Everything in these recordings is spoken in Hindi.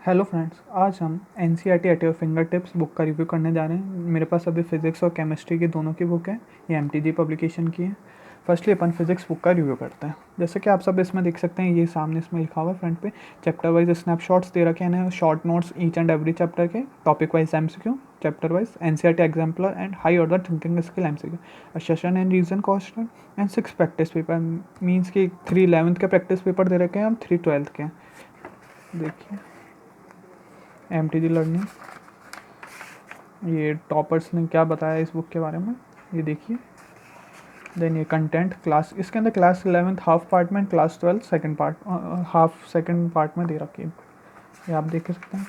हेलो फ्रेंड्स, आज हम N C R T at your finger tips book का रिव्यू करने जा रहे हैं। मेरे पास अभी फिज़िक्स और केमिस्ट्री की दोनों की बुक है। ये एम टी जी पब्लिकेशन की है। फर्स्टली अपन फिज़िक्स बुक का रिव्यू करते हैं। जैसे कि आप सब इसमें देख सकते हैं, ये सामने इसमें लिखा हुआ है फ्रंट पे चैप्टर वाइज स्नैपशॉट्स दे रखे हैं, short notes each and every chapter के, topic wise MCQ, chapter wise N C R T exemplar and high order thinking skill MCQ, assertion and reason question and 6 practice paper. Means कि 3 11th के प्रैक्टिस पेपर दे रखे हैं और 3 12th के हैं। देखिए MTG लर्निंग, ये टॉपर्स ने क्या बताया इस बुक के बारे में, ये देखिए। देन ये कंटेंट क्लास, इसके अंदर क्लास 11th हाफ पार्ट में, class 12 second part, half second part में दे रखी है। ये आप देख सकते हैं।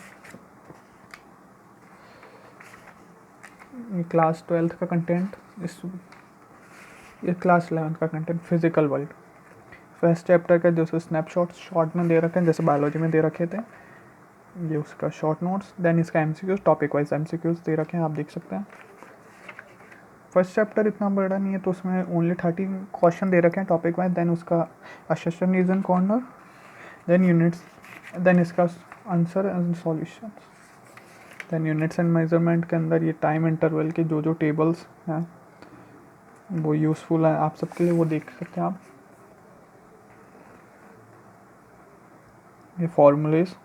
ये क्लास 12th का कंटेंट, ये क्लास 11th का content, physical world. First chapter का जो स्नैपशॉट शॉर्ट में दे रखे हैं, जैसे बायोलॉजी में दे रखे थे, ये उसका शॉर्ट नोट्स। देन इसका MCQs, टॉपिक वाइज MCQs दे रखे हैं, आप देख सकते हैं। फर्स्ट चैप्टर इतना बड़ा नहीं है, तो उसमें ओनली 30 क्वेश्चन दे रखे हैं टॉपिक वाइज। देन उसका assertion reason corner, then units, then इसका answer and solution. Then units and measurement के अंदर ये टाइम इंटरवल के जो टेबल्स हैं वो यूज़फुल है आप सबके लिए, वो देख सकते हैं आप। ये फॉर्मूलेज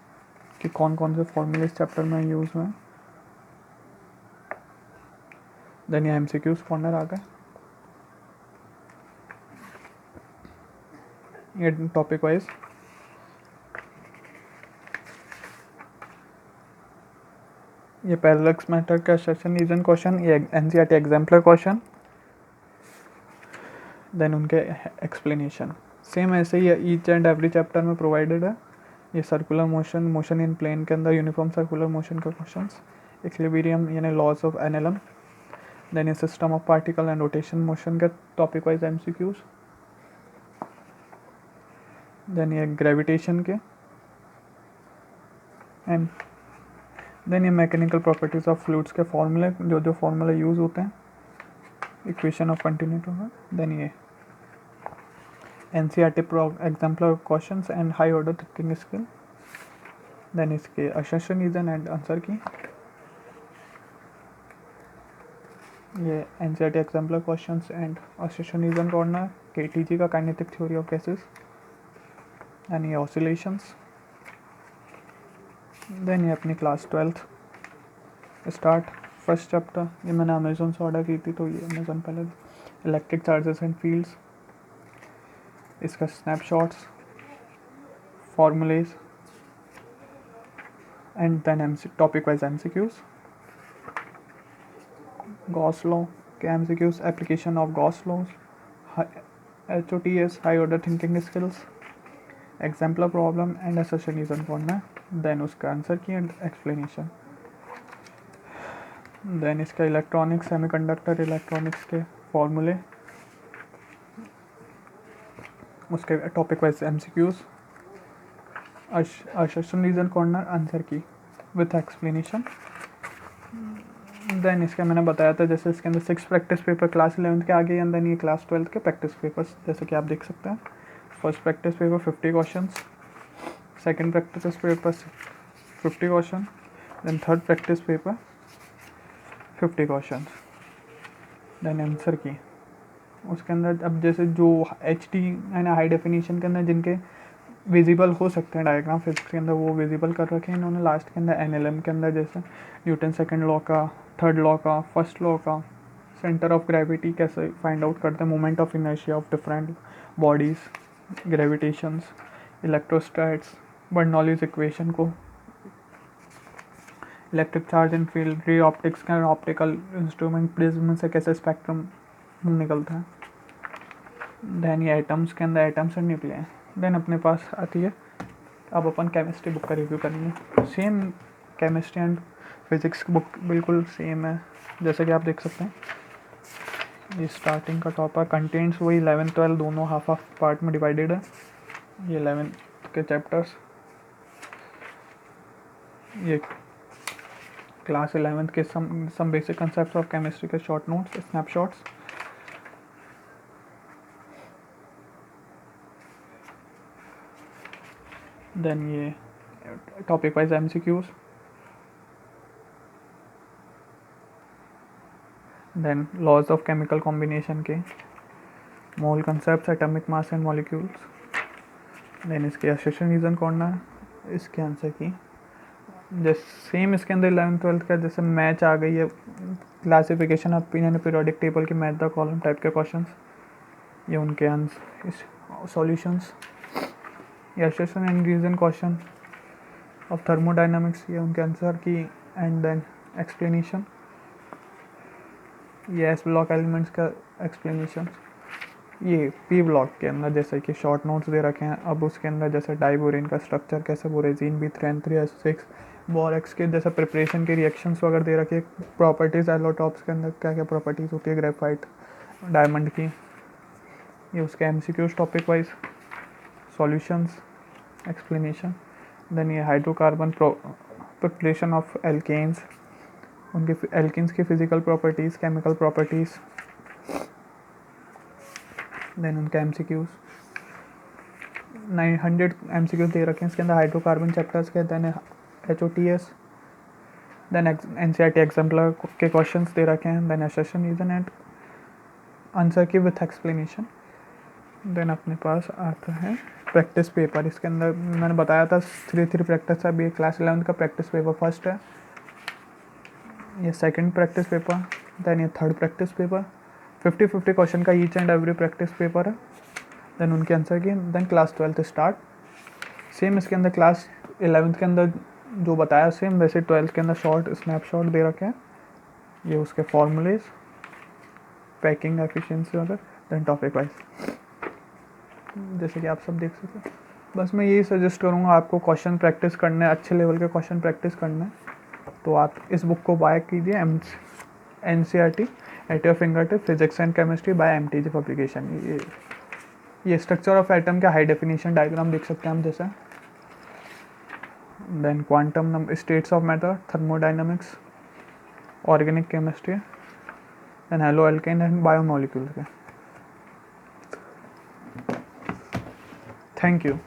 कि कौन कौन से फॉर्मूलेज चैप्टर में यूज़ हुए हैं। देन ये MCQs कॉर्नर आ गए। ये टॉपिक वाइज, ये पैरेलक्स मेथड का सेशन रीजन क्वेश्चन, ये NCERT एग्जाम्पलर क्वेश्चन। देन उनके एक्सप्लेनेशन सेम ऐसे ही ईच एंड एवरी चैप्टर में प्रोवाइडेड है। ये circular motion, motion in plane के अंदर यूनिफॉर्म सर्कुलर मोशन के क्वेश्चंस, इक्विलिब्रियम यानी लॉज ऑफ NLM। देन ये system of particle and rotation motion के टॉपिक वाइज MCQs। देन ये ग्रेविटेशन के, एंड देन ये मैकेनिकल प्रॉपर्टीज ऑफ फ्लूइड्स के फॉर्मूले, जो जो फॉर्मूले यूज़ होते हैं, इक्वेशन ऑफ कंटिन्यूटी होगा। देन ये NCERT exemplar questions and high order thinking skill. Then इसके assertion reason and answer key, ये NCERT exemplar questions and assertion reason corner, KTG का kinetic theory of gases and ये ऑसिलेशंस। देन ये अपनी class 12th start. First chapter ये मैंने अमेजोन से ऑर्डर की थी, तो ये अमेजोन पहले, इलेक्ट्रिक चार्जेस एंड फील्ड्स, इसका snapshots, formulas and then topic wise MCQs। Gauss law के MCQs, application of Gauss laws, HOTS high order thinking skills, exemplar problem and assertion reason corner. Then उसका answer key and explanation. Then इसका इलेक्ट्रॉनिक्स, सेमीकंडक्टर इलेक्ट्रॉनिक्स के फॉर्मूले, उसके topic wise MCQs, assertion reason corner, answer key with explanation. Then इसके मैंने बताया था, जैसे इसके अंदर 6 प्रैक्टिस पेपर क्लास 11th के आगे, एंड देन ये क्लास 12th के प्रैक्टिस पेपर्स, जैसे कि आप देख सकते हैं। First practice paper 50 questions, second practice paper 50 question, then third practice paper 50 question, then answer key. उसके अंदर अब जैसे जो HD एंड हाई डेफिनेशन के अंदर जिनके विजिबल हो सकते हैं डायग्राम फिजिक्स के अंदर, वो विजिबल कर रखे हैं इन्होंने लास्ट के अंदर। NLM के अंदर जैसे न्यूटन सेकंड लॉ का, थर्ड लॉ का, फर्स्ट लॉ का, सेंटर ऑफ ग्रेविटी कैसे फाइंड आउट करते हैं, moment of inertia of different bodies, gravitations, electrostatics, Bernoulli's equation को, electric charge and field, ray optics का ऑप्टिकल इंस्ट्रूमेंट प्रिज्म से कैसे स्पेक्ट्रम निकलता है। देन ये एटम्स के अंदर एटम्स एंड न्यूक्लियर। देन अपने पास आती है, अब अपन केमिस्ट्री बुक का रिव्यू करेंगे। सेम केमिस्ट्री एंड फिजिक्स की बुक बिल्कुल सेम है, जैसे कि आप देख सकते हैं। ये स्टार्टिंग का टॉपर कंटेंट्स वही 11 12 दोनों हाफ हाफ पार्ट में डिवाइडेड है। ये 11th के चैप्टर्स, ये क्लास 11th के some basic concept of chemistry के शॉर्ट नोट्स, स्नैपशॉट्स। देन ये topic wise MCQs, then laws of chemical combination के, mole concept, atomic mass and molecules, then इसके एसेशन रीज़न कॉर्नर, इसके आंसर की जैसे सेम इसके अंदर 11th-12th का जैसे मैच आ गई है, classification of opinion periodic table के मैच द कॉलम टाइप के क्वेश्चंस, ये उनके आंसर सॉल्यूशंस, ये assertion and reason question of thermodynamics, ये उनके answer key, and then explanation, ये एस ब्लॉक एलिमेंट्स का एक्सप्लेनेशन, ये पी ब्लॉक के अंदर जैसे कि शॉर्ट नोट्स दे रखे हैं, अब उसके अंदर जैसे डाइबोरेन का स्ट्रक्चर कैसे, बोरेजीन B3N3S6, बोरेक्स के जैसे प्रिपरेशन के रिएक्शंस वगैरह दे रखे, प्रॉपर्टीज़ एलोटॉप्स के अंदर क्या क्या प्रॉपर्टीज़ होती है ग्रेफाइट डायमंड की, ये उसके MCQs topic wise, solutions, explanation, then ये हाइड्रोकार्बन प्रिपरेशन ऑफ एल्केन्स, उनके एल्केन्स की physical properties, chemical properties, then उनके MCQs 900 MCQs दे रखे हैं इसके अंदर हाइड्रोकार्बन चैप्टर्स के, then HOTS, then NCERT exemplar के क्वेश्चंस दे रखे हैं, then assertion reason and answer key with explanation, then अपने पास आता है प्रैक्टिस पेपर, इसके अंदर मैंने बताया था 3 प्रैक्टिस है, अभी क्लास 11th का प्रैक्टिस पेपर फर्स्ट है, ये सेकंड प्रैक्टिस पेपर, देन ये थर्ड प्रैक्टिस पेपर, 50-50 क्वेश्चन का each and every practice paper है, देन उनके answer key, then class 12th start, same इसके अंदर क्लास 11th के अंदर जो बताया सेम वैसे 12th के अंदर शॉर्ट स्नैपशॉट दे रखे हैं, ये उसके फॉर्मूलेज, पैकिंग एफिशिएंसी वगैरह, देन टॉपिक वाइज, जैसे कि आप सब देख सकते हैं। बस मैं यही सजेस्ट करूँगा आपको, क्वेश्चन प्रैक्टिस करने, अच्छे लेवल के क्वेश्चन प्रैक्टिस करने, तो आप इस बुक को बाय कीजिए, NCERT at your finger tip, physics and chemistry by MTG publication. ये स्ट्रक्चर ऑफ एटम का हाई डेफिनेशन डायग्राम देख सकते हैं हम जैसे, then quantum states of matter, thermodynamics, organic chemistry, then haloalkane and biomolecule के। Thank you.